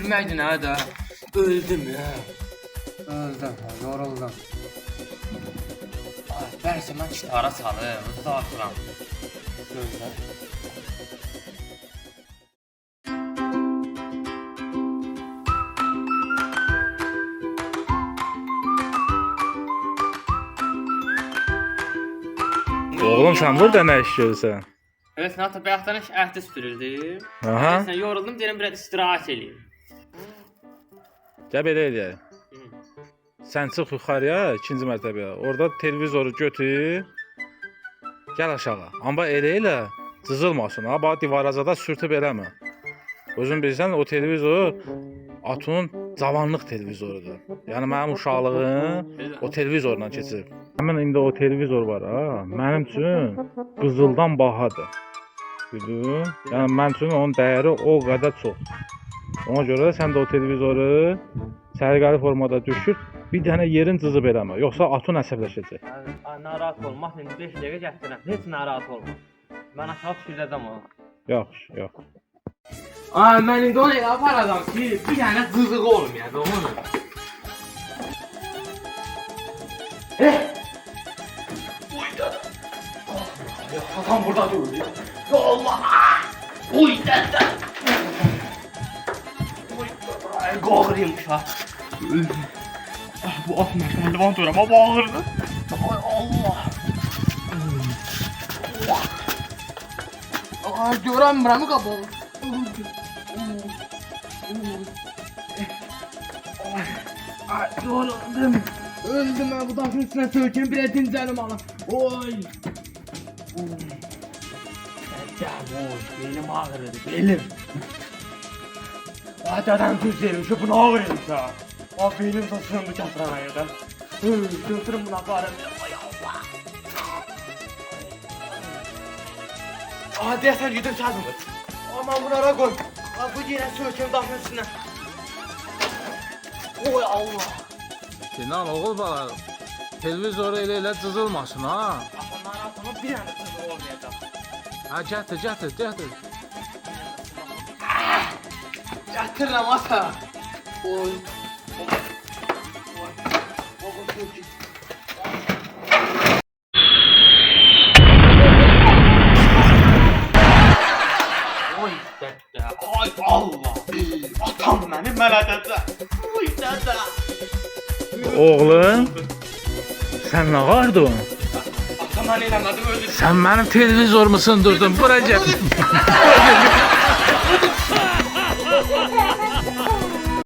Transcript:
gülməkdir nə də. Öldüm ya. Öldüm, yoruldum. Bəlkə mən kitara salım, dartıram. Gözlə. Oğlum sen burada ne işliyorsun? Evet, Nata bayaqdan əhdə süpürüldü. Aha. Sən yoruldum, deyirəm biraz istirahət eləyim. Gəl belə eləyək. Sən çıx yuxarıya, ikinci mərtəbəyə. Orada televizoru götür. Gəl aşağı. Amma elə cızılmasın. Ha, bax divarazada sürtüb eləmə. Özün bilirsən, o televizor Atunun cavanlıq televizorudur. Yəni mənim uşaqlığım o televizorla keçib. Həmin indi o televizor var ha, mənim üçün qızıldan bahadır. Bildin? Yəni mənim üçün onun dəyəri o qədər çox. Ona görə sən də o televizoru sərgəli formada düşür, bir dənə yerin cızıb eləmə. Yoxsa Atun əsəbləşəcək. Narahat olma, indi 5 dəqiqə gətirəm. Heç narahat olma. Mən aşağı düşürəcəm onu. Yaxşı, yox. Mən indi onu elə aparacam ki, bir dənə cızığı olmayacaq onu. Adam burada durur ya. Ya Allah! Uy dədə! Ay, qağırıymış ha. Bu at məhəllivan durama bağırdı. Ay Allah! Ay, görəmirəm qabağı. Ay, yoruldum. Öldüm ben bu daşın üstüne sökeyim bir dincəlim ala. Oy! Oy, belim ağrıdı, belim. Ay, dədəm düz deyirmiş, bunu ağrıymış ha. Ay, belim saçındı gətirənə qədər. Götürün buna qarım. Ay Allah! Ay, deyəsən gidim çazımı. Aman bunlara koy. Ay, bu yine sökeyim daşın üstüne. Oy Allah! Sinan oğul bala, televizoru elə cızılmasın ha. Bunlar atımı bir dənə cızıq olmayacaq. Ha, gətir. Gətirirəm ata. Oy. Baba sökeyim. Oy dədə, ay Allah! Atam mənim mənə dədə! Oy dədə! Oğlum, sən nə vardın? Atam mən eləmədim, özür Sən mənim televizorumu sındırdın, bura gəl.